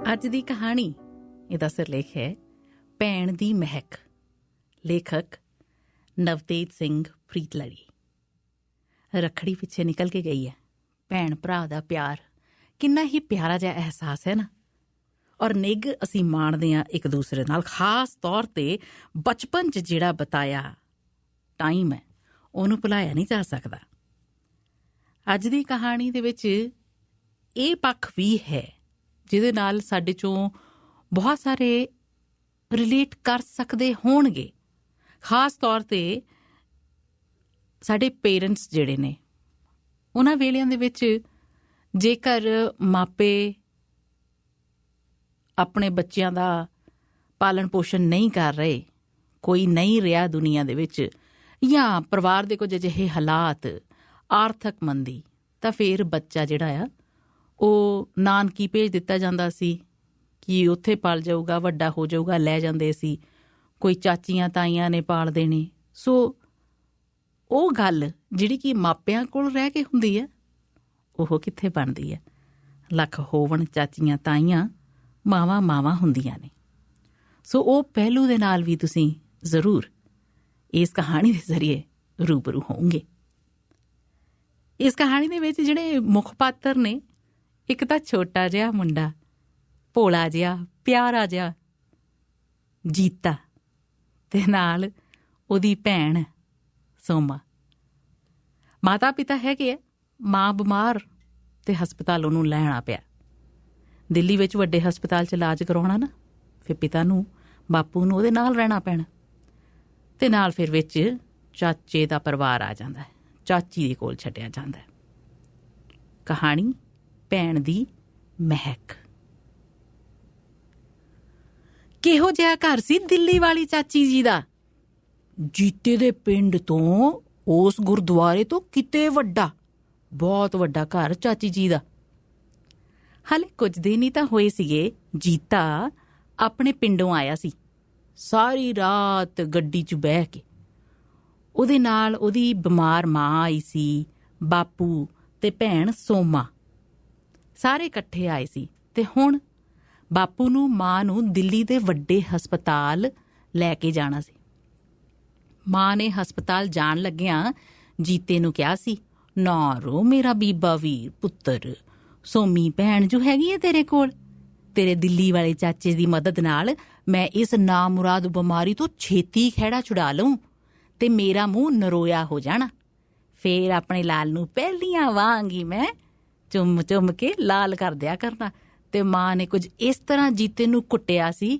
ਅੱਜ ਦੀ ਕਹਾਣੀ, ਇਹਦਾ ਸਿਰਲੇਖ ਹੈ ਭੈਣ ਦੀ ਮਹਿਕ। ਲੇਖਕ ਨਵਤੇਜ ਸਿੰਘ ਪ੍ਰੀਤਲੜੀ। ਰੱਖੜੀ ਪਿੱਛੇ ਨਿਕਲ ਕੇ ਗਈ ਹੈ। ਭੈਣ ਭਰਾ ਦਾ ਪਿਆਰ ਕਿੰਨਾ ਹੀ ਪਿਆਰਾ ਜਿਹਾ ਅਹਿਸਾਸ ਹੈ ਨਾ। ਔਰ ਨਿੱਘ ਅਸੀਂ ਮਾਣਦੇ ਹਾਂ ਇੱਕ ਦੂਸਰੇ ਨਾਲ, ਖਾਸ ਤੌਰ 'ਤੇ ਬਚਪਨ 'ਚ ਜਿਹੜਾ ਬਿਤਾਇਆ ਟਾਈਮ ਹੈ ਉਹਨੂੰ ਭੁਲਾਇਆ ਨਹੀਂ ਜਾ ਸਕਦਾ। ਅੱਜ ਦੀ ਕਹਾਣੀ ਦੇ ਵਿੱਚ ਇਹ ਪੱਖ ਵੀ ਹੈ ਜਿਹਦੇ ਨਾਲ ਸਾਡੇ 'ਚੋਂ ਬਹੁਤ ਸਾਰੇ ਰਿਲੇਟ ਕਰ ਸਕਦੇ ਹੋਣਗੇ। ਖਾਸ ਤੌਰ 'ਤੇ ਸਾਡੇ ਪੇਰੈਂਟਸ ਜਿਹੜੇ ਨੇ, ਉਹਨਾਂ ਵੇਲਿਆਂ ਦੇ ਵਿੱਚ ਜੇਕਰ ਮਾਪੇ ਆਪਣੇ ਬੱਚਿਆਂ ਦਾ ਪਾਲਣ ਪੋਸ਼ਣ ਨਹੀਂ ਕਰ ਰਹੇ, ਕੋਈ ਨਹੀਂ ਰਿਹਾ ਦੁਨੀਆ ਦੇ ਵਿੱਚ, ਜਾਂ ਪਰਿਵਾਰ ਦੇ ਕੁਝ ਅਜਿਹੇ ਹਾਲਾਤ, ਆਰਥਿਕ ਮੰਦੀ, ਤਾਂ ਫਿਰ ਬੱਚਾ ਜਿਹੜਾ ਆ ਉਹ ਨਾਨਕੀ ਭੇਜ ਦਿੱਤਾ ਜਾਂਦਾ ਸੀ ਕਿ ਉੱਥੇ ਪਲ ਜਾਊਗਾ, ਵੱਡਾ ਹੋ ਜਾਊਗਾ, ਲੈ ਜਾਂਦੇ ਸੀ। ਕੋਈ ਚਾਚੀਆਂ ਤਾਈਆਂ ਨੇ ਪਾਲ ਦੇਣੇ। ਸੋ ਉਹ ਗੱਲ ਜਿਹੜੀ ਕਿ ਮਾਪਿਆਂ ਕੋਲ ਰਹਿ ਕੇ ਹੁੰਦੀ ਹੈ, ਉਹ ਕਿੱਥੇ ਬਣਦੀ ਹੈ। ਲੱਖ ਹੋਵਣ ਚਾਚੀਆਂ ਤਾਈਆਂ, ਮਾਵਾਂ ਮਾਵਾਂ ਹੁੰਦੀਆਂ ਨੇ। ਸੋ ਉਹ ਪਹਿਲੂ ਦੇ ਨਾਲ ਵੀ ਤੁਸੀਂ ਜ਼ਰੂਰ ਇਸ ਕਹਾਣੀ ਦੇ ਜ਼ਰੀਏ ਰੂਬਰੂ ਹੋਵੋਗੇ। ਇਸ ਕਹਾਣੀ ਦੇ ਵਿੱਚ ਜਿਹੜੇ ਮੁੱਖ ਪਾਤਰ ਨੇ, ਇੱਕ ਤਾਂ ਛੋਟਾ ਜਿਹਾ ਮੁੰਡਾ, ਭੋਲਾ ਜਿਹਾ, ਪਿਆਰਾ ਜਿਹਾ ਜੀਤਾ, ਤੇ ਨਾਲ ਉਹਦੀ ਭੈਣ ਸੋਮਾ। ਮਾਤਾ ਪਿਤਾ ਹੈਗੇ ਆ, ਮਾਂ ਬਿਮਾਰ ਤੇ ਹਸਪਤਾਲ ਉਹਨੂੰ ਲੈਣਾ ਪਿਆ। ਦਿੱਲੀ ਵਿੱਚ ਵੱਡੇ ਹਸਪਤਾਲ 'ਚ ਇਲਾਜ ਕਰਾਉਣਾ ਨਾ, ਫਿਰ ਪਿਤਾ ਨੂੰ, ਬਾਪੂ ਨੂੰ ਉਹਦੇ ਨਾਲ ਰਹਿਣਾ ਪੈਣਾ। ਤੇ ਨਾਲ ਫਿਰ ਵਿੱਚ ਚਾਚੇ ਦਾ ਪਰਿਵਾਰ ਆ ਜਾਂਦਾ ਹੈ, ਚਾਚੀ ਦੇ ਕੋਲ ਛੱਡਿਆ ਜਾਂਦਾ ਹੈ। ਕਹਾਣੀ ਭੈਣ ਦੀ ਮਹਿਕ। ਕਿਹੋ ਜਿਹਾ ਘਰ ਸੀ ਦਿੱਲੀ ਵਾਲੀ ਚਾਚੀ ਜੀ ਦਾ। ਜੀਤੇ ਦੇ ਪਿੰਡ ਤੋਂ ਉਸ ਗੁਰਦੁਆਰੇ ਤੋਂ ਕਿਤੇ ਵੱਡਾ, ਬਹੁਤ ਵੱਡਾ ਘਰ ਚਾਚੀ ਜੀ ਦਾ। ਹਾਲੇ ਕੁਝ ਦਿਨ ਹੀ ਤਾਂ ਹੋਏ ਸੀਗੇ ਜੀਤਾ ਆਪਣੇ ਪਿੰਡੋਂ ਆਇਆ ਸੀ। ਸਾਰੀ ਰਾਤ ਗੱਡੀ 'ਚ ਬਹਿ ਕੇ ਉਹਦੇ ਨਾਲ ਉਹਦੀ ਬਿਮਾਰ ਮਾਂ ਆਈ ਸੀ, ਬਾਪੂ ਤੇ ਭੈਣ ਸੋਮਾ, ਸਾਰੇ ਇਕੱਠੇ ਆਏ ਸੀ। ਤੇ ਹੁਣ ਬਾਪੂ ਨੂੰ, ਮਾਂ ਨੂੰ ਦਿੱਲੀ ਦੇ ਵੱਡੇ ਹਸਪਤਾਲ ਲੈ ਕੇ ਜਾਣਾ ਸੀ। ਮਾਂ ਨੇ ਹਸਪਤਾਲ ਜਾਣ ਲੱਗਿਆਂ ਜੀਤੇ ਨੂੰ ਕਿਹਾ ਸੀ, ਨਾ ਰੋ ਮੇਰਾ ਬੀਬਾ ਵੀਰ ਪੁੱਤਰ, ਸੋਮੀ ਭੈਣ ਜੋ ਹੈਗੀ ਹੈ ਤੇਰੇ ਕੋਲ, ਤੇਰੇ ਦਿੱਲੀ ਵਾਲੇ ਚਾਚੇ ਦੀ ਮਦਦ ਨਾਲ ਮੈਂ ਇਸ ਨਾਮੁਰਾਦ ਬਿਮਾਰੀ ਤੋਂ ਛੇਤੀ ਖਹਿੜਾ ਛੁਡਾ ਲਊਂ ਤੇ ਮੇਰਾ ਮੂੰਹ ਨਰੋਇਆ ਹੋ ਜਾਣਾ। ਫੇਰ ਆਪਣੇ ਲਾਲ ਨੂੰ ਪਹਿਲੀਆਂ ਵਾਂਗ ਹੀ ਮੈਂ ਚੁੰਮ ਚੁੰਮ ਕੇ ਲਾਲ ਕਰ ਦਿਆ ਕਰਨਾ। ਤੇ ਮਾਂ ਨੇ ਕੁਝ ਇਸ ਤਰ੍ਹਾਂ ਜੀਤੇ ਨੂੰ ਕੁੱਟਿਆ ਸੀ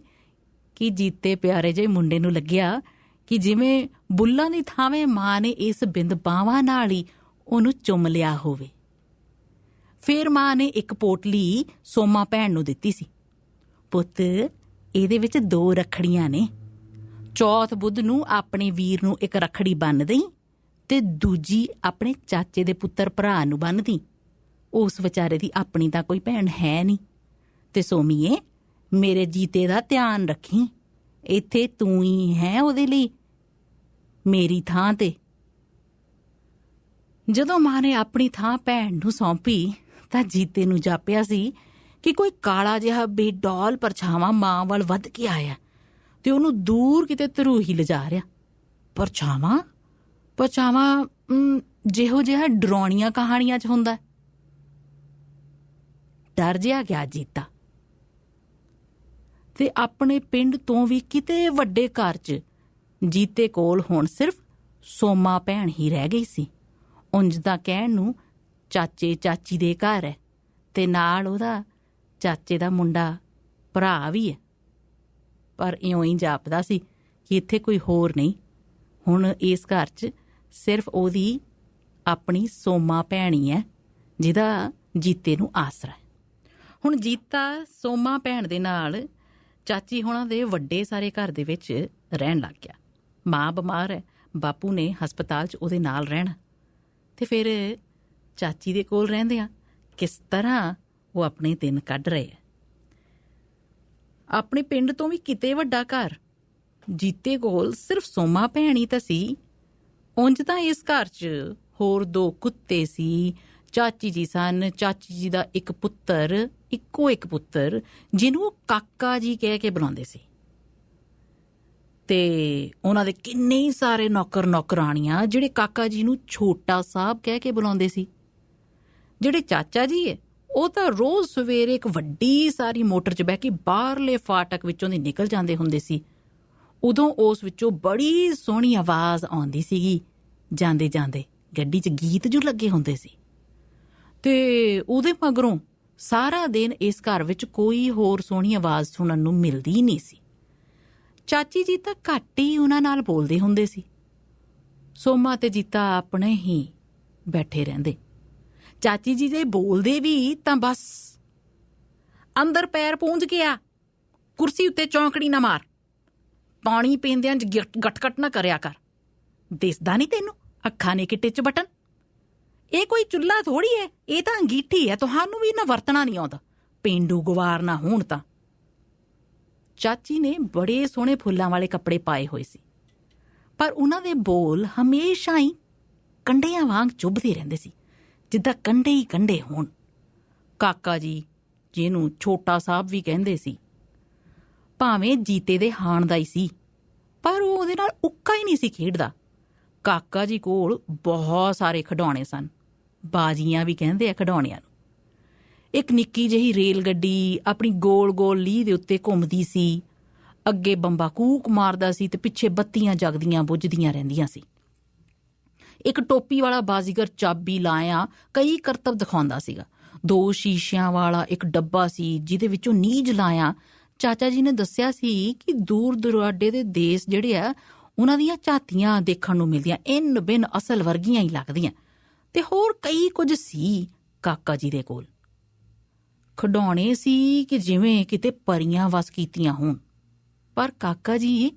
ਕਿ ਜੀਤੇ ਪਿਆਰੇ ਜਿਹੇ ਮੁੰਡੇ ਨੂੰ ਲੱਗਿਆ ਕਿ ਜਿਵੇਂ ਬੁੱਲਾਂ ਦੀ ਥਾਵੇਂ ਮਾਂ ਨੇ ਇਸ ਬਿੰਦ ਬਾਹਾਂ ਨਾਲ ਹੀ ਉਹਨੂੰ ਚੁੰਮ ਲਿਆ ਹੋਵੇ। ਫੇਰ ਮਾਂ ਨੇ ਇੱਕ ਪੋਟਲੀ ਸੋਮਾ ਭੈਣ ਨੂੰ ਦਿੱਤੀ ਸੀ। ਪੁੱਤ, ਇਹਦੇ ਵਿੱਚ 2 ਰੱਖੜੀਆਂ ਨੇ। ਚੌਥ ਬੁੱਧ ਨੂੰ ਆਪਣੇ ਵੀਰ ਨੂੰ ਇੱਕ ਰੱਖੜੀ ਬੰਨ ਦਈ ਤੇ ਦੂਜੀ ਆਪਣੇ ਚਾਚੇ ਦੇ ਪੁੱਤਰ ਭਰਾ ਨੂੰ ਬੰਨ ਦੀ। ਉਸ ਵਿਚਾਰੇ ਦੀ ਆਪਣੀ ਤਾਂ ਕੋਈ ਭੈਣ ਹੈ ਨਹੀਂ। ਤੇ ਸੋਮੀਏ, ਮੇਰੇ ਜੀਤੇ ਦਾ ਧਿਆਨ ਰੱਖੀ, ਇੱਥੇ ਤੂੰ ਹੀ ਹੈ ਉਹਦੇ ਲਈ, ਮੇਰੀ ਥਾਂ ਤੇ। ਜਦੋਂ ਮਾਂ ਨੇ ਆਪਣੀ ਥਾਂ ਭੈਣ ਨੂੰ ਸੌਂਪੀ ਤਾਂ ਜੀਤੇ ਨੂੰ ਜਾਪਿਆ ਸੀ ਕਿ ਕੋਈ ਕਾਲਾ ਜਿਹਾ ਬੇਡੌਲ ਪਰਛਾਵਾਂ ਮਾਂ ਵੱਲ ਵੱਧ ਕੇ ਆਇਆ ਤੇ ਉਹਨੂੰ ਦੂਰ ਕਿਤੇ ਧਰੂਹੀ ਲਿਜਾ ਰਿਹਾ। ਪਰਛਾਵਾਂ ਜਿਹੋ ਜਿਹਾ ਡਰਾਉਣੀਆਂ ਕਹਾਣੀਆਂ 'ਚ ਹੁੰਦਾ। ਡਰ ਜਿਹਾ ਗਿਆ ਜੀਤਾ, ਤੇ ਆਪਣੇ ਪਿੰਡ ਤੋਂ ਵੀ ਕਿਤੇ ਵੱਡੇ ਘਰ 'ਚ ਜੀਤੇ ਕੋਲ ਹੁਣ ਸਿਰਫ ਸੋਮਾ ਭੈਣ ਹੀ ਰਹਿ ਗਈ ਸੀ। ਉਂਝ ਤਾਂ ਕਹਿਣ ਨੂੰ ਚਾਚੇ ਚਾਚੀ ਦੇ ਘਰ ਹੈ ਤੇ ਨਾਲ ਉਹਦਾ ਚਾਚੇ ਦਾ ਮੁੰਡਾ ਭਰਾ ਵੀ ਹੈ, ਪਰ ਇਉਂ ਹੀ ਜਾਪਦਾ ਸੀ ਕਿ ਇੱਥੇ ਕੋਈ ਹੋਰ ਨਹੀਂ। ਹੁਣ ਇਸ ਘਰ 'ਚ ਸਿਰਫ ਉਹਦੀ ਆਪਣੀ ਸੋਮਾ ਭੈਣ ਹੀ ਹੈ ਜਿਹਦਾ ਜੀਤੇ ਨੂੰ ਆਸਰਾ ਹੈ। ਹੁਣ ਜੀਤਾ ਸੋਮਾ ਭੈਣ ਦੇ ਨਾਲ ਚਾਚੀ ਹੋਣਾ ਦੇ ਵੱਡੇ ਸਾਰੇ ਘਰ ਦੇ ਵਿੱਚ ਰਹਿਣ ਲੱਗ ਗਿਆ। ਮਾਂ ਬਿਮਾਰ ਹੈ, ਬਾਪੂ ਨੇ ਹਸਪਤਾਲ 'ਚ ਉਹਦੇ ਨਾਲ ਰਹਿਣਾ, ਤੇ ਫਿਰ ਚਾਚੀ ਦੇ ਕੋਲ ਰਹਿੰਦੇ ਆ ਕਿਸ ਤਰ੍ਹਾਂ ਉਹ ਆਪਣੇ ਦਿਨ ਕੱਢ ਰਹੇ ਆ। ਆਪਣੇ ਪਿੰਡ ਤੋਂ ਵੀ ਕਿਤੇ ਵੱਡਾ ਘਰ, ਜੀਤੇ ਕੋਲ ਸਿਰਫ ਸੋਮਾ ਭੈਣ ਹੀ ਤਾਂ ਸੀ। ਉਂਝ ਤਾਂ ਇਸ ਘਰ 'ਚ ਹੋਰ 2 ਕੁੱਤੇ ਸੀ, ਚਾਚੀ ਜੀ ਸਨ, ਚਾਚੀ ਜੀ ਦਾ ਇੱਕ ਪੁੱਤਰ, ਇੱਕੋ ਇੱਕ ਪੁੱਤਰ ਜਿਹਨੂੰ ਉਹ ਕਾਕਾ ਜੀ ਕਹਿ ਕੇ ਬੁਲਾਉਂਦੇ ਸੀ। ਤੇ ਉਹਨਾਂ ਦੇ ਕਿੰਨੇ ਹੀ ਸਾਰੇ ਨੌਕਰ ਨੌਕਰਾਣੀਆਂ ਜਿਹੜੇ ਕਾਕਾ ਜੀ ਨੂੰ ਛੋਟਾ ਸਾਹਿਬ ਕਹਿ ਕੇ ਬੁਲਾਉਂਦੇ ਸੀ। ਜਿਹੜੇ ਚਾਚਾ ਜੀ ਹੈ ਉਹ ਤਾਂ ਰੋਜ਼ ਸਵੇਰੇ ਇੱਕ ਵੱਡੀ ਸਾਰੀ ਮੋਟਰ 'ਚ ਬਹਿ ਕੇ ਬਾਹਰਲੇ ਫਾਟਕ ਵਿੱਚੋਂ ਦੀ ਨਿਕਲ ਜਾਂਦੇ ਹੁੰਦੇ ਸੀ। ਉਦੋਂ ਉਸ ਵਿੱਚੋਂ ਬੜੀ ਸੋਹਣੀ ਆਵਾਜ਼ ਆਉਂਦੀ ਸੀਗੀ, ਜਾਂਦੇ ਜਾਂਦੇ ਗੱਡੀ 'ਚ ਗੀਤ ਜੋ ਲੱਗੇ ਹੁੰਦੇ ਸੀ। ਤੇ ਉਹਦੇ ਮਗਰੋਂ ਸਾਰਾ ਦਿਨ ਇਸ ਘਰ ਵਿੱਚ ਕੋਈ ਹੋਰ ਸੋਹਣੀ ਆਵਾਜ਼ ਸੁਣਨ ਨੂੰ ਮਿਲਦੀ ਨਹੀਂ ਸੀ। ਚਾਚੀ ਜੀ ਤਾਂ ਘੱਟ ਹੀ ਉਹਨਾਂ ਨਾਲ ਬੋਲਦੇ ਹੁੰਦੇ ਸੀ। ਸੋਮਾ ਤੇ ਜੀਤਾ ਆਪਣੇ ਹੀ ਬੈਠੇ ਰਹਿੰਦੇ। ਚਾਚੀ ਜੀ ਜੇ ਬੋਲਦੇ ਵੀ ਤਾਂ ਬਸ ਅੰਦਰ ਪੈਰ ਪੂੰਝ ਕੇ ਆ, ਕੁਰਸੀ ਉੱਤੇ ਚੌਂਕੜੀ ਨਾ ਮਾਰ, ਪਾਣੀ ਪੀਂਦਿਆਂ ਗਟਗਟ ਨਾ ਕਰਿਆ ਕਰ, ਦਿਸਦਾ ਨਹੀਂ ਤੈਨੂੰ ਅੱਖਾਂ ਨੇ ਕਿੱਟੇ 'ਚ ਬਟਨ? ਇਹ ਕੋਈ ਚੁੱਲ੍ਹਾ ਥੋੜ੍ਹੀ ਹੈ, ਇਹ ਤਾਂ ਅੰਗੀਠੀ ਹੈ, ਤੁਹਾਨੂੰ ਵੀ ਨਾ ਵਰਤਣਾ ਨਹੀਂ ਆਉਂਦਾ, ਪੇਂਡੂ ਗਵਾਰ ਨਾ ਹੋਣ ਤਾਂ। ਚਾਚੀ ਨੇ ਬੜੇ ਸੋਹਣੇ ਫੁੱਲਾਂ ਵਾਲੇ ਕੱਪੜੇ ਪਾਏ ਹੋਏ ਸੀ, ਪਰ ਉਹਨਾਂ ਦੇ ਬੋਲ ਹਮੇਸ਼ਾ ਹੀ ਕੰਢਿਆਂ ਵਾਂਗ ਚੁੱਭਦੇ ਰਹਿੰਦੇ ਸੀ, ਜਿੱਦਾਂ ਕੰਢੇ ਹੀ ਕੰਢੇ ਹੋਣ। ਕਾਕਾ ਜੀ, ਜਿਹਨੂੰ ਛੋਟਾ ਸਾਹਿਬ ਵੀ ਕਹਿੰਦੇ ਸੀ, ਭਾਵੇਂ ਜੀਤੇ ਦੇ ਹਾਣ ਦਾ ਹੀ ਸੀ, ਪਰ ਉਹ ਉਹਦੇ ਨਾਲ ਉੱਕਾ ਹੀ ਨਹੀਂ ਸੀ ਖੇਡਦਾ। ਕਾਕਾ ਜੀ ਕੋਲ ਬਹੁਤ ਸਾਰੇ ਖਿਡੌਣੇ ਸਨ, ਬਾਜੀਆਂ ਵੀ ਕਹਿੰਦੇ ਆ ਖਿਡੌਣਿਆਂ ਨੂੰ। ਇੱਕ ਨਿੱਕੀ ਜਿਹੀ ਰੇਲ ਗੱਡੀ ਆਪਣੀ ਗੋਲ ਗੋਲ ਲੀਹ ਦੇ ਉੱਤੇ ਘੁੰਮਦੀ ਸੀ, ਅੱਗੇ ਬੰਬਾ ਕੂਕ ਮਾਰਦਾ ਸੀ ਤੇ ਪਿੱਛੇ ਬੱਤੀਆਂ ਜਗਦੀਆਂ ਬੁੱਝਦੀਆਂ ਰਹਿੰਦੀਆਂ ਸੀ। ਇੱਕ ਟੋਪੀ ਵਾਲਾ ਬਾਜ਼ੀਗਰ ਚਾਬੀ ਲਾਇਆ ਕਈ ਕਰਤੱਵ ਦਿਖਾਉਂਦਾ ਸੀਗਾ। 2 ਸ਼ੀਸ਼ਿਆਂ ਵਾਲਾ ਇੱਕ ਡੱਬਾ ਸੀ ਜਿਹਦੇ ਵਿੱਚੋਂ ਨੀਝ ਲਾਇਆ ਚਾਚਾ ਜੀ ਨੇ ਦੱਸਿਆ ਸੀ ਕਿ ਦੂਰ ਦੁਰਾਡੇ ਦੇ ਦੇਸ਼ ਜਿਹੜੇ ਆ ਉਹਨਾਂ ਦੀਆਂ ਝਾਤੀਆਂ ਦੇਖਣ ਨੂੰ ਮਿਲਦੀਆਂ, ਇੰਨ ਬਿਨ ਅਸਲ ਵਰਗੀਆਂ ਹੀ ਲੱਗਦੀਆਂ। ਤੇ ਹੋਰ ਕਈ ਕੁਝ ਸੀ ਕਾਕਾ ਜੀ ਦੇ ਕੋਲ। ਖਿਡੌਣੇ ਸੀ ਕਿ ਜਿਵੇਂ ਕਿਤੇ ਪਰੀਆਂ ਵਸ ਕੀਤੀਆਂ ਹੋਣ। ਪਰ ਕਾਕਾ ਜੀ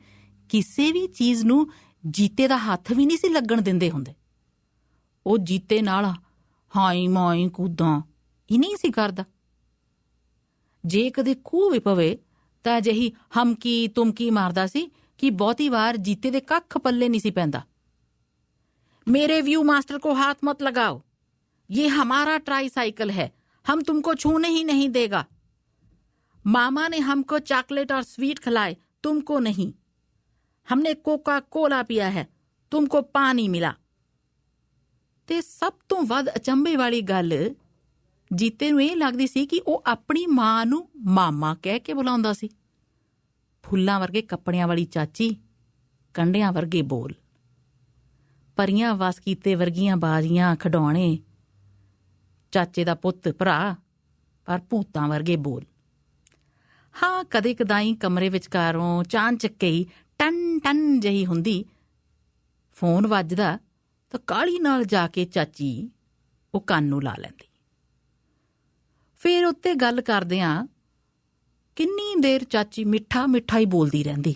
ਕਿਸੇ ਵੀ ਚੀਜ਼ ਨੂੰ ਜੀਤੇ ਦਾ ਹੱਥ ਵੀ ਨਹੀਂ ਸੀ ਲੱਗਣ ਦਿੰਦੇ ਹੁੰਦੇ। ਉਹ ਜੀਤੇ ਨਾਲ ਹਾਈ ਮਾਈ ਕੂਦਾਂ ਹੀ ਨਹੀਂ ਸੀ ਕਰਦਾ। ਜੇ ਕਦੇ ਖੂਹ ਵੀ ਪਵੇ ਤਾਂ ਅਜਿਹੀ ਹਮਕੀ ਤੁਮਕੀ ਮਾਰਦਾ ਸੀ ਕਿ ਬਹੁਤੀ ਵਾਰ ਜੀਤੇ ਦੇ ਕੱਖ ਪੱਲੇ ਨਹੀਂ ਸੀ ਪੈਂਦਾ। ਮੇਰੇ व्यू मास्टर को हाथ मत लगाओ, ये हमारा ट्राईसाइकिल है, हम तुमको छूने ही नहीं देगा। मामा ने हमको चॉकलेट और स्वीट खिलाए, तुमको नहीं। हमने कोका कोला पिया है, तुमको पानी मिला। ਤੇ ਸਭ ਤੋਂ ਵੱਧ ਅਚੰਭੇ ਵਾਲੀ ਗੱਲ ਜੀਤੇ ਨੂੰ ਇਹ ਲੱਗਦੀ ਸੀ ਕਿ ਉਹ ਆਪਣੀ ਮਾਂ ਨੂੰ ਮਾਮਾ ਕਹਿ ਕੇ ਬੁਲਾਉਂਦਾ ਸੀ। ਫੁੱਲਾਂ ਵਰਗੇ ਕੱਪੜਿਆਂ ਵਾਲੀ ਚਾਚੀ, ਕੰਢਿਆਂ ਵਰਗੇ ਬੋਲ, ਪਰੀਆਂ ਵਸ ਕੀਤੇ ਵਰਗੀਆਂ ਬਾਜ਼ੀਆਂ ਖਿਡੌਣੇ, ਚਾਚੇ ਦਾ ਪੁੱਤ ਭਰਾ, ਪਰ ਭੂਤਾਂ ਵਰਗੇ ਬੋਲ। ਹਾਂ, ਕਦੇ ਕਦਾਈ ਕਮਰੇ ਵਿਚਕਾਰੋਂ ਚਾਨਚੱਕੇ ਹੀ ਟਨ ਟਨ ਜਿਹੀ ਹੁੰਦੀ, ਫੋਨ ਵੱਜਦਾ ਤਾਂ ਕਾਹਲੀ ਨਾਲ ਜਾ ਕੇ ਚਾਚੀ ਉਹ ਕੰਨ ਨੂੰ ਲਾ ਲੈਂਦੀ। ਫਿਰ ਉੱਤੇ ਗੱਲ ਕਰਦਿਆਂ ਕਿੰਨੀ ਦੇਰ ਚਾਚੀ ਮਿੱਠਾ ਮਿੱਠਾ ਹੀ ਬੋਲਦੀ ਰਹਿੰਦੀ।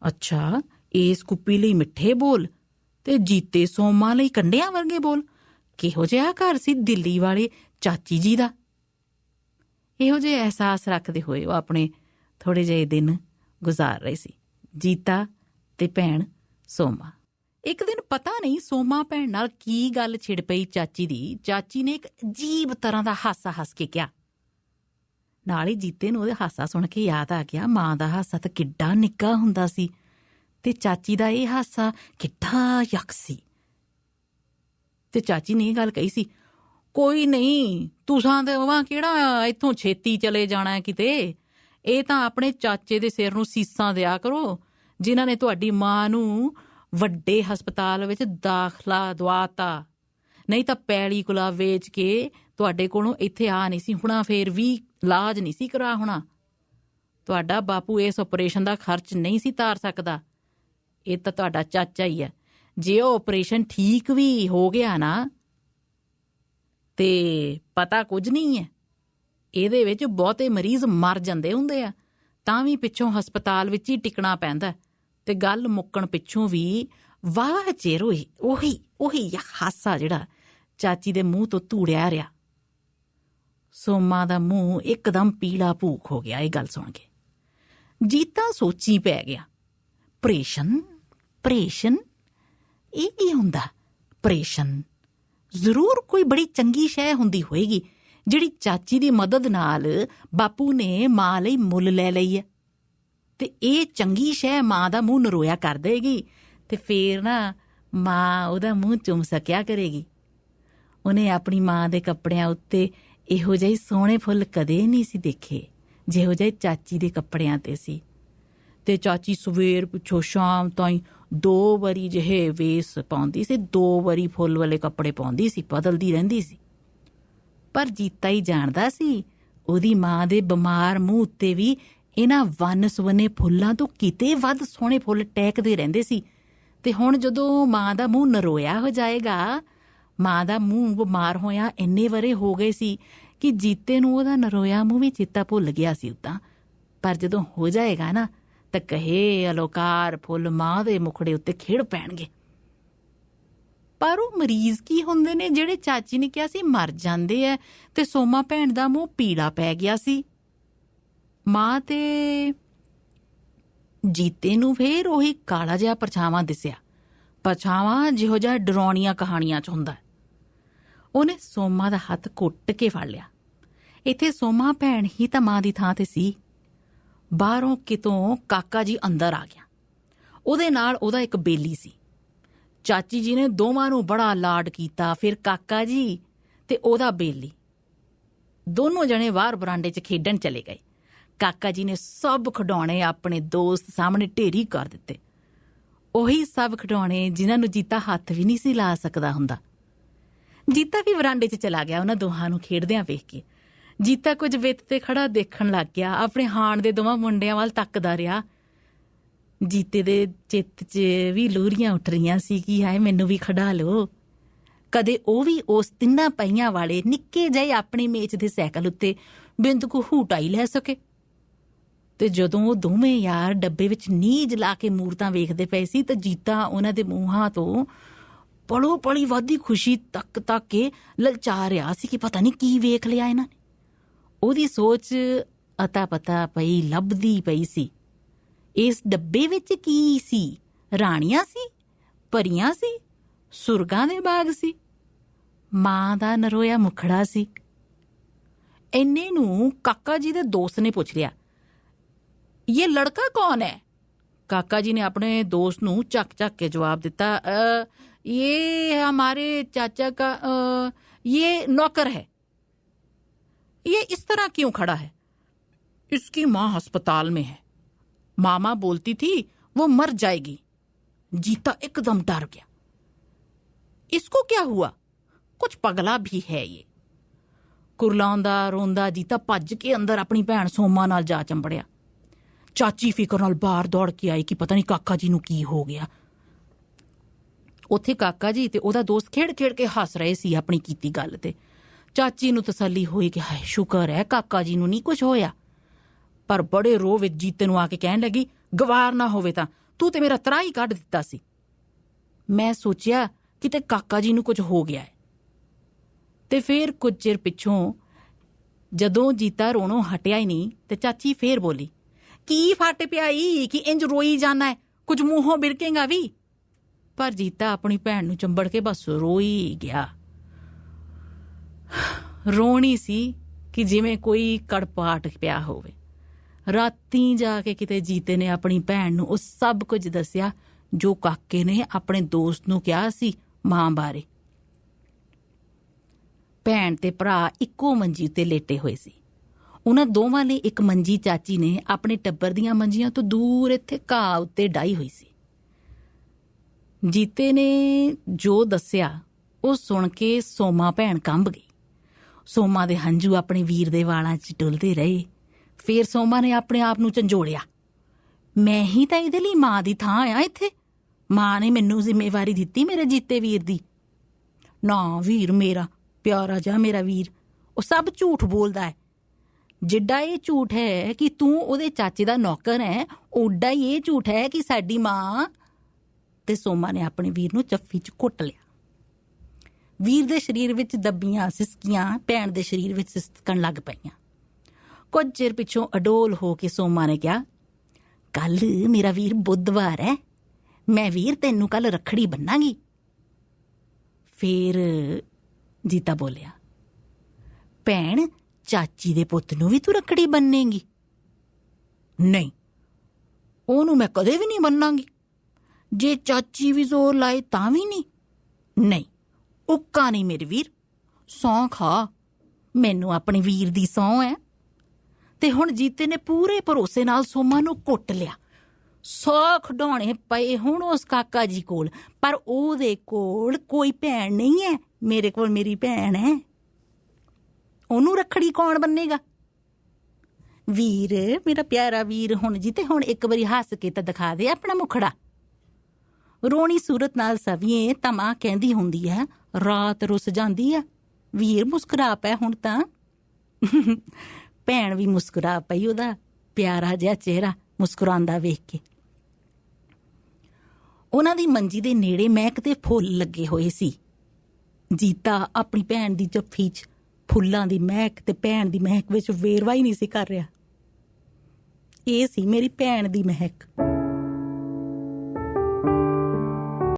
ਅੱਛਾ, ਇਸ ਕੁੱਪੀ ਲਈ ਮਿੱਠੇ ਬੋਲ ਤੇ ਜੀਤੇ ਸੋਮਾ ਲਈ ਕੰਢਿਆਂ ਵਰਗੇ ਬੋਲ। ਕਿਹੋ ਜਿਹਾ ਘਰ ਸੀ ਦਿੱਲੀ ਵਾਲੇ ਚਾਚੀ ਜੀ ਦਾ। ਇਹੋ ਜਿਹੇ ਅਹਿਸਾਸ ਰੱਖਦੇ ਹੋਏ ਉਹ ਆਪਣੇ ਥੋੜ੍ਹੇ ਜਿਹੇ ਦਿਨ ਗੁਜ਼ਾਰ ਰਹੇ ਸੀ, ਜੀਤਾ ਤੇ ਭੈਣ ਸੋਮਾ। ਇੱਕ ਦਿਨ ਪਤਾ ਨਹੀਂ ਸੋਮਾ ਭੈਣ ਨਾਲ ਕੀ ਗੱਲ ਛਿੜ ਪਈ ਚਾਚੀ ਦੀ। ਚਾਚੀ ਨੇ ਇੱਕ ਅਜੀਬ ਤਰ੍ਹਾਂ ਦਾ ਹਾਸਾ ਹੱਸ ਕੇ ਕਿਹਾ। ਨਾਲ ਹੀ ਜੀਤੇ ਨੂੰ ਉਹਦੇ ਹਾਸਾ ਸੁਣ ਕੇ ਯਾਦ ਆ ਗਿਆ, ਮਾਂ ਦਾ ਹਾਸਾ ਤਾਂ ਕਿੱਡਾ ਨਿੱਘਾ ਹੁੰਦਾ ਸੀ ਤੇ ਚਾਚੀ ਦਾ ਇਹ ਹਾਸਾ ਕਿੱਡਾ ਯੱਕ ਸੀ। ਤੇ ਚਾਚੀ ਨੇ ਇਹ ਗੱਲ ਕਹੀ ਸੀ, ਕੋਈ ਨਹੀਂ, ਤੁਸਾਂ ਦੇ ਵਾਂ ਕਿਹੜਾ ਇੱਥੋਂ ਛੇਤੀ ਚਲੇ ਜਾਣਾ ਕਿਤੇ। ਇਹ ਤਾਂ ਆਪਣੇ ਚਾਚੇ ਦੇ ਸਿਰ ਨੂੰ ਸੀਸਾਂ ਦਿਆ ਕਰੋ ਜਿਨ੍ਹਾਂ ਨੇ ਤੁਹਾਡੀ ਮਾਂ ਨੂੰ ਵੱਡੇ ਹਸਪਤਾਲ ਵਿੱਚ ਦਾਖਲਾ ਦਵਾਤਾ, ਨਹੀਂ ਤਾਂ ਪੈਲੀ ਕੁਲਾ ਵੇਚ ਕੇ ਤੁਹਾਡੇ ਕੋਲੋਂ ਇੱਥੇ ਆ ਨਹੀਂ ਸੀ ਹੋਣਾ, ਫੇਰ ਵੀ ਇਲਾਜ ਨਹੀਂ ਸੀ ਕਰਾ ਹੋਣਾ। ਤੁਹਾਡਾ ਬਾਪੂ ਇਸ ਆਪਰੇਸ਼ਨ ਦਾ ਖਰਚ ਨਹੀਂ ਸੀ ਤਾਰ ਸਕਦਾ। ਇਹ ਤਾਂ ਤੁਹਾਡਾ ਚਾਚਾ ਹੀ ਹੈ। ਜੇ ਉਹ ਆਪਰੇਸ਼ਨ ਠੀਕ ਵੀ ਹੋ ਗਿਆ ਨਾ ਤੇ ਪਤਾ ਕੁਝ ਨਹੀਂ ਹੈ, ਇਹਦੇ ਵਿੱਚ ਬਹੁਤੇ ਮਰੀਜ਼ ਮਰ ਜਾਂਦੇ ਹੁੰਦੇ ਆ, ਤਾਂ ਵੀ ਪਿੱਛੋਂ ਹਸਪਤਾਲ ਵਿੱਚ ਹੀ ਟਿਕਣਾ ਪੈਂਦਾ। ਤੇ ਗੱਲ ਮੁੱਕਣ ਪਿੱਛੋਂ ਵੀ ਵਾਹ ਚਿਰ ਉਹੀ ਹਾਸਾ ਜਿਹੜਾ ਚਾਚੀ ਦੇ ਮੂੰਹ ਤੋਂ ਧੂੜਿਆ ਰਿਹਾ। ਸੋਮਾ ਦਾ ਮੂੰਹ ਇੱਕਦਮ ਪੀਲਾ ਭੂਖ ਹੋ ਗਿਆ ਇਹ ਗੱਲ ਸੁਣ ਕੇ। ਜੀਤਾ ਸੋਚੀ ਪੈ ਗਿਆ, ਪ੍ਰੇਸ਼ਨ ਇਹ ਕੀ ਹੁੰਦਾ? ਪ੍ਰੇਸ਼ਨ ਜ਼ਰੂਰ ਕੋਈ ਬੜੀ ਚੰਗੀ ਸ਼ੈ ਹੁੰਦੀ ਹੋਏਗੀ ਜਿਹੜੀ ਚਾਚੀ ਦੀ ਮਦਦ ਨਾਲ ਬਾਪੂ ਨੇ ਮਾਂ ਲਈ ਮੁੱਲ ਲੈ ਲਈ ਹੈ। ਤੇ ਇਹ ਚੰਗੀ ਸ਼ੈ ਮਾਂ ਦਾ ਮੂੰਹ ਨਰੋਇਆ ਕਰ ਦੇਗੀ ਤੇ ਫੇਰ ਨਾ ਮਾਂ ਉਹਦਾ ਮੂੰਹ ਚੁੰਮ ਸਕਿਆ ਕਰੇਗੀ। ਉਹਨੇ ਆਪਣੀ ਮਾਂ ਦੇ ਕੱਪੜਿਆਂ ਉੱਤੇ ਇਹੋ ਜਿਹੇ ਸੋਹਣੇ ਫੁੱਲ ਕਦੇ ਨਹੀਂ ਸੀ ਦੇਖੇ ਜਿਹੋ ਜਿਹੇ ਚਾਚੀ ਦੇ ਕੱਪੜਿਆਂ ਤੇ ਸੀ। ਤੇ ਚਾਚੀ ਸਵੇਰ ਪਿੱਛੋਂ ਸ਼ਾਮ ਤਾਈਂ 2 ਵਾਰੀ ਜਿਹੇ ਵੇਸ ਪਾਉਂਦੀ ਸੀ, 2 ਵਾਰੀ ਫੁੱਲ ਵਾਲੇ ਕੱਪੜੇ ਪਾਉਂਦੀ ਸੀ, ਬਦਲਦੀ ਰਹਿੰਦੀ ਸੀ। ਪਰ ਜੀਤਾ ਹੀ ਜਾਣਦਾ ਸੀ ਉਹਦੀ ਮਾਂ ਦੇ ਬਿਮਾਰ ਮੂੰਹ ਉੱਤੇ ਵੀ ਇਹਨਾਂ ਵੰਨ-ਸੁਵੰਨੇ ਫੁੱਲਾਂ ਤੋਂ ਕਿਤੇ ਵੱਧ ਸੋਹਣੇ ਫੁੱਲ ਟਹਿਕਦੇ ਰਹਿੰਦੇ ਸੀ। ਤੇ ਹੁਣ ਜਦੋਂ ਮਾਂ ਦਾ ਮੂੰਹ ਨਰੋਇਆ ਹੋ ਜਾਏਗਾ, ਮਾਂ ਦਾ ਮੂੰਹ ਬਿਮਾਰ ਹੋਇਆ ਇੰਨੇ ਵਰੇ ਹੋ ਗਏ ਸੀ ਕਿ ਜੀਤੇ ਨੂੰ ਉਹਦਾ ਨਰੋਇਆ ਮੂੰਹ ਵੀ ਚੇਤਾ ਭੁੱਲ ਗਿਆ ਸੀ ਉੱਦਾਂ। ਪਰ ਜਦੋਂ ਹੋ ਜਾਏਗਾ ਨਾ ਤਾਂ ਕਹੇ ਅਲੋਕਾਰ ਫੁੱਲ ਮਾਂ ਦੇ ਮੁਖੜੇ ਉੱਤੇ ਖਿੜ ਪੈਣਗੇ। ਪਰ ਉਹ ਮਰੀਜ਼ ਕੀ ਹੁੰਦੇ ਨੇ ਜਿਹੜੇ ਚਾਚੀ ਨੇ ਕਿਹਾ ਸੀ ਮਰ ਜਾਂਦੇ ਐ, ਤੇ ਸੋਮਾ ਭੈਣ ਦਾ ਮੂੰਹ ਪੀਲਾ ਪੈ ਗਿਆ ਸੀ। ਮਾਂ ਤੇ ਜੀਤੇ ਨੂੰ ਫੇਰ ਉਹੀ ਕਾਲਾ ਜਿਹਾ ਪਰਛਾਵਾਂ ਦਿਸਿਆ, ਪਰਛਾਵਾਂ ਜਿਹੋ ਜਿਹਾ ਡਰਾਉਣੀਆਂ ਕਹਾਣੀਆਂ 'ਚ ਹੁੰਦਾ। ਉਹਨੇ ਸੋਮਾ ਦਾ ਹੱਥ ਘੁੱਟ ਕੇ ਫੜ ਲਿਆ। ਇੱਥੇ ਸੋਮਾ ਭੈਣ ਹੀ ਤਾਂ ਮਾਂ ਦੀ ਥਾਂ ਤੇ ਸੀ। ਬਾਹਰੋਂ ਕਿਤੋਂ ਕਾਕਾ ਜੀ ਅੰਦਰ ਆ ਗਿਆ। ਉਹਦੇ ਨਾਲ ਉਹਦਾ ਇੱਕ ਬੇਲੀ ਸੀ। ਚਾਚੀ ਜੀ ਨੇ ਦੋਵਾਂ ਨੂੰ ਬੜਾ ਲਾਡ ਕੀਤਾ। ਫਿਰ ਕਾਕਾ ਜੀ ਤੇ ਉਹਦਾ ਬੇਲੀ ਦੋਨੋਂ ਜਣੇ ਬਾਹਰ ਬਰਾਂਡੇ 'ਚ ਖੇਡਣ ਚਲੇ ਗਏ। ਕਾਕਾ ਜੀ ਨੇ ਸਭ ਖਿਡੌਣੇ ਆਪਣੇ ਦੋਸਤ ਸਾਹਮਣੇ ਢੇਰੀ ਕਰ ਦਿੱਤੇ। ਉਹੀ ਸਭ ਖਿਡੌਣੇ ਜਿਨ੍ਹਾਂ ਨੂੰ ਜੀਤਾ ਹੱਥ ਵੀ ਨਹੀਂ ਸੀ ਲਾ ਸਕਦਾ ਹੁੰਦਾ। ਜੀਤਾ ਵੀ ਬਰਾਂਡੇ 'ਚ ਚਲਾ ਗਿਆ ਉਹਨਾਂ ਦੋਹਾਂ ਨੂੰ ਖੇਡਦਿਆਂ ਵੇਖ ਕੇ। ਜੀਤਾ ਕੁਝ ਵਿੱਤ ਤੇ ਖੜਾ ਦੇਖਣ ਲੱਗ ਗਿਆ। ਆਪਣੇ ਹਾਣ ਦੇ ਦੋਵਾਂ ਮੁੰਡਿਆਂ ਵੱਲ ਤੱਕਦਾ ਰਿਹਾ। ਜੀਤੇ ਦੇ ਚਿੱਤ 'ਚ ਵੀ ਲੂਰੀਆਂ ਉੱਠ ਰਹੀਆਂ ਸੀ ਕਿ ਹਾਏ ਮੈਨੂੰ ਵੀ ਖੜਾ ਲਓ। ਕਦੇ ਉਹ ਵੀ ਉਸ 3 ਪਹੀਆਂ ਵਾਲੇ ਨਿੱਕੇ ਜਿਹੇ ਆਪਣੇ ਮੇਚ ਦੇ ਸਾਈਕਲ ਉੱਤੇ ਬਿੰਦ ਕੁ ਹੂਟਾਈ ਲੈ ਸਕੇ। ਤੇ ਜਦੋਂ ਉਹ ਦੋਵੇਂ ਯਾਰ ਡੱਬੇ ਵਿੱਚ ਨੀਝ ਲਾ ਕੇ ਮੂਰਤਾਂ ਵੇਖਦੇ ਪਏ ਸੀ ਤਾਂ ਜੀਤਾ ਉਹਨਾਂ ਦੇ ਮੂੰਹਾਂ ਤੋਂ ਪਲੋ ਪਲੀ ਵੱਧਦੀ ਖੁਸ਼ੀ ਤੱਕ ਕੇ ਲਲਚਾ ਰਿਹਾ ਸੀ ਕਿ ਪਤਾ ਨਹੀਂ ਕੀ ਵੇਖ ਲਿਆ ਇਹਨਾਂ ਨੇ। ਉਹਦੀ ਸੋਚ ਅਤਾ ਪਤਾ ਪਈ ਲੱਭਦੀ ਪਈ ਸੀ। ਇਸ ਡੱਬੇ ਵਿੱਚ ਕੀ ਸੀ? ਰਾਣੀਆਂ ਸੀ, ਪਰੀਆਂ ਸੀ, ਸੁਰਗਾਂ ਦੇ ਬਾਗ ਸੀ, ਮਾਂ ਦਾ ਨਰੋਇਆ ਮੁਖੜਾ ਸੀ। ਇੰਨੇ ਨੂੰ ਕਾਕਾ ਜੀ ਦੇ ਦੋਸਤ ਨੇ ਪੁੱਛ ਲਿਆ, ਇਹ ਲੜਕਾ ਕੌਣ ਹੈ? ਕਾਕਾ ਜੀ ਨੇ ਆਪਣੇ ਦੋਸਤ ਨੂੰ ਚੱਕ ਕੇ ਜਵਾਬ ਦਿੱਤਾ, ये हमारे चाचा का ये नौकर है। ये इस तरह क्यों खड़ा है? इसकी माँ अस्पताल में है। मामा बोलती थी वो मर जाएगी। जीता एकदम डर गया। इसको क्या हुआ? कुछ पगला भी है ये। कुरलांदा रोंदा जीता भज के अंदर अपनी भैन सोमा नाल जा चंबड़िया। चाची फिकर नाल बाहर दौड़ के आई कि पता नहीं काका जी नूं की हो गया। ਉੱਥੇ ਕਾਕਾ ਜੀ ਤੇ ਉਹਦਾ ਦੋਸਤ ਖੇਡ ਕੇ ਹੱਸ ਰਹੇ ਸੀ ਆਪਣੀ ਕੀਤੀ ਗੱਲ ਤੇ। ਚਾਚੀ ਨੂੰ ਤਸੱਲੀ ਹੋਈ ਕਿ ਹਾਏ ਸ਼ੁਕਰ ਹੈ ਕਾਕਾ ਜੀ ਨੂੰ ਨਹੀਂ ਕੁਝ ਹੋਇਆ। ਪਰ ਬੜੇ ਰੋਹ ਵਿੱਚ ਜੀਤੇ ਨੂੰ ਆ ਕੇ ਕਹਿਣ ਲੱਗੀ, ਗਵਾਰ ਨਾ ਹੋਵੇ ਤਾਂ ਤੂੰ ਤੇ ਮੇਰਾ ਤਰਾ ਹੀ ਕੱਢ ਦਿੱਤਾ ਸੀ। ਮੈਂ ਸੋਚਿਆ ਕਿਤੇ ਕਾਕਾ ਜੀ ਨੂੰ ਕੁਝ ਹੋ ਗਿਆ ਹੈ। ਤੇ ਫੇਰ ਕੁਝ ਚਿਰ ਪਿੱਛੋਂ ਜਦੋਂ ਜੀਤਾ ਰੋਣੋਂ ਹਟਿਆ ਹੀ ਨਹੀਂ ਤੇ ਚਾਚੀ ਫੇਰ ਬੋਲੀ, ਕੀ ਫੱਟ ਪਿਆਈ ਕਿ ਇੰਜ ਰੋਈ ਜਾਣਾ ਹੈ, ਕੁਝ ਮੂੰਹੋਂ ਬਿਰਕੇਗਾ ਵੀ। ਪਰ ਜੀਤਾ ਆਪਣੀ ਭੈਣ ਨੂੰ ਚੰਬੜ ਕੇ ਬਸ ਰੋਈ ਗਿਆ। ਰੋਣੀ ਸੀ ਕਿ ਜਿਵੇਂ ਕੋਈ ਕੜਪਾਟ ਪਿਆ ਹੋਵੇ। ਰਾਤੀ ਜਾ ਕੇ ਕਿਤੇ ਜੀਤੇ ਨੇ ਆਪਣੀ ਭੈਣ ਨੂੰ ਉਹ ਸਭ ਕੁਝ ਦੱਸਿਆ ਜੋ ਕਾਕੇ ਨੇ ਆਪਣੇ ਦੋਸਤ ਨੂੰ ਕਿਹਾ ਸੀ ਮਾਂ ਬਾਰੇ। ਭੈਣ ਤੇ ਭਰਾ ਇੱਕੋ ਮੰਜੀ ਉੱਤੇ ਲੇਟੇ ਹੋਏ ਸੀ। ਉਹਨਾਂ ਦੋਵਾਂ ਨੇ ਇੱਕ ਮੰਜੀ ਚਾਚੀ ਨੇ ਆਪਣੇ ਟੱਬਰ ਦੀਆਂ ਮੰਜੀਆਂ ਤੋਂ ਦੂਰ ਇੱਥੇ ਘਾਹ ਉੱਤੇ ਡਾਈ ਹੋਈ ਸੀ। ਜੀਤੇ ਨੇ ਜੋ ਦੱਸਿਆ ਉਹ ਸੁਣ ਕੇ ਸੋਮਾ ਭੈਣ ਕੰਬ ਗਈ। ਸੋਮਾ ਦੇ ਹੰਝੂ ਆਪਣੇ ਵੀਰ ਦੇ ਵਾਲਾਂ 'ਚ ਡੁੱਲਦੇ ਰਹੇ। ਫੇਰ ਸੋਮਾ ਨੇ ਆਪਣੇ ਆਪ ਨੂੰ ਝੰਜੋੜਿਆ, ਮੈਂ ਹੀ ਤਾਂ ਇਹਦੇ ਲਈ ਮਾਂ ਦੀ ਥਾਂ ਆ ਇੱਥੇ। ਮਾਂ ਨੇ ਮੈਨੂੰ ਜ਼ਿੰਮੇਵਾਰੀ ਦਿੱਤੀ ਮੇਰੇ ਜੀਤੇ ਵੀਰ ਦੀ। ਨਾ ਵੀਰ ਮੇਰਾ ਪਿਆਰਾ ਜਾ ਮੇਰਾ ਵੀਰ, ਉਹ ਸਭ ਝੂਠ ਬੋਲਦਾ ਹੈ। ਜਿੱਡਾ ਇਹ ਝੂਠ ਹੈ ਕਿ ਤੂੰ ਉਹਦੇ ਚਾਚੇ ਦਾ ਨੌਕਰ ਹੈ, ਓਡਾ ਹੀ ਇਹ ਝੂਠ ਹੈ ਕਿ ਸਾਡੀ ਮਾਂ। ਤੇ ਸੋਮਾ ਨੇ ਆਪਣੇ ਵੀਰ ਨੂੰ ਜੱਫੀ 'ਚ ਘੁੱਟ ਲਿਆ। ਵੀਰ ਦੇ ਸਰੀਰ ਵਿੱਚ ਦੱਬੀਆਂ ਸਿਸਕੀਆਂ ਭੈਣ ਦੇ ਸਰੀਰ ਵਿੱਚ ਸਿਸਕਣ ਲੱਗ ਪਈਆਂ। ਕੁਝ ਚਿਰ ਪਿੱਛੋਂ ਅਡੋਲ ਹੋ ਕੇ ਸੋਮਾ ਨੇ ਕਿਹਾ, ਕੱਲ ਮੇਰਾ ਵੀਰ ਬੁੱਧਵਾਰ ਹੈ, ਮੈਂ ਵੀਰ ਤੈਨੂੰ ਕੱਲ ਰੱਖੜੀ ਬੰਨਾਂਗੀ। ਫੇਰ ਜੀਤਾ ਬੋਲਿਆ, ਭੈਣ ਚਾਚੀ ਦੇ ਪੁੱਤ ਨੂੰ ਵੀ ਤੂੰ ਰੱਖੜੀ ਬੰਨੇਂਗੀ? ਨਹੀਂ, ਉਹਨੂੰ ਮੈਂ ਕਦੇ ਵੀ ਨਹੀਂ ਬੰਨਾਂਗੀ। ਜੇ ਚਾਚੀ ਵੀ ਜ਼ੋਰ ਲਾਏ ਤਾਂ ਵੀ ਨਹੀਂ। ਨਹੀਂ, ਉੱਕਾ ਨਹੀਂ ਮੇਰੇ ਵੀਰ, ਸਹੁੰ ਖਾ। ਮੈਨੂੰ ਆਪਣੇ ਵੀਰ ਦੀ ਸਹੁੰ ਹੈ। ਤੇ ਹੁਣ ਜੀਤੇ ਨੇ ਪੂਰੇ ਭਰੋਸੇ ਨਾਲ ਸੋਮਾ ਨੂੰ ਕੁੱਟ ਲਿਆ। 100 ਖਿਡੌਣੇ ਪਏ ਹੁਣ ਉਸ ਕਾਕਾ ਜੀ ਕੋਲ, ਪਰ ਉਹਦੇ ਕੋਲ ਕੋਈ ਭੈਣ ਨਹੀਂ ਹੈ। ਮੇਰੇ ਕੋਲ ਮੇਰੀ ਭੈਣ ਹੈ। ਉਹਨੂੰ ਰੱਖੜੀ ਕੌਣ ਬੰਨੇਗਾ? ਵੀਰ, ਮੇਰਾ ਪਿਆਰਾ ਵੀਰ, ਹੁਣ ਜੀ ਤੇ ਹੁਣ ਇੱਕ ਵਾਰੀ ਹੱਸ ਕੇ ਤਾਂ ਦਿਖਾ ਦੇ ਆਪਣਾ ਮੁਖੜਾ। ਰੋਣੀ ਸੂਰਤ ਨਾਲ ਸਵੀਏ ਤਾਂ ਮਾਂ ਕਹਿੰਦੀ ਹੁੰਦੀ ਹੈ, ਰਾਤ ਰੁੱਸ ਜਾਂਦੀ ਆ। ਵੀਰ ਮੁਸਕਰਾ ਪਿਆ ਹੁਣ ਤਾਂ। ਭੈਣ ਵੀ ਮੁਸਕਰਾ ਪਈ, ਉਹਦਾ ਪਿਆਰਾ ਜਿਹਾ ਚਿਹਰਾ ਮੁਸਕਰਾਉਂਦਾ ਵੇਖ ਕੇ। ਉਹਨਾਂ ਦੀ ਮੰਜੀ ਦੇ ਨੇੜੇ ਮਹਿਕਦੇ ਫੁੱਲ ਲੱਗੇ ਹੋਏ ਸੀ। ਜੀਤਾ ਆਪਣੀ ਭੈਣ ਦੀ ਜੱਫੀ 'ਚ ਫੁੱਲਾਂ ਦੀ ਮਹਿਕ ਤੇ ਭੈਣ ਦੀ ਮਹਿਕ ਵਿੱਚ ਵੇਰਵਾ ਹੀ ਨਹੀਂ ਸੀ ਕਰ ਰਿਹਾ। ਇਹ ਸੀ ਮੇਰੀ ਭੈਣ ਦੀ ਮਹਿਕ।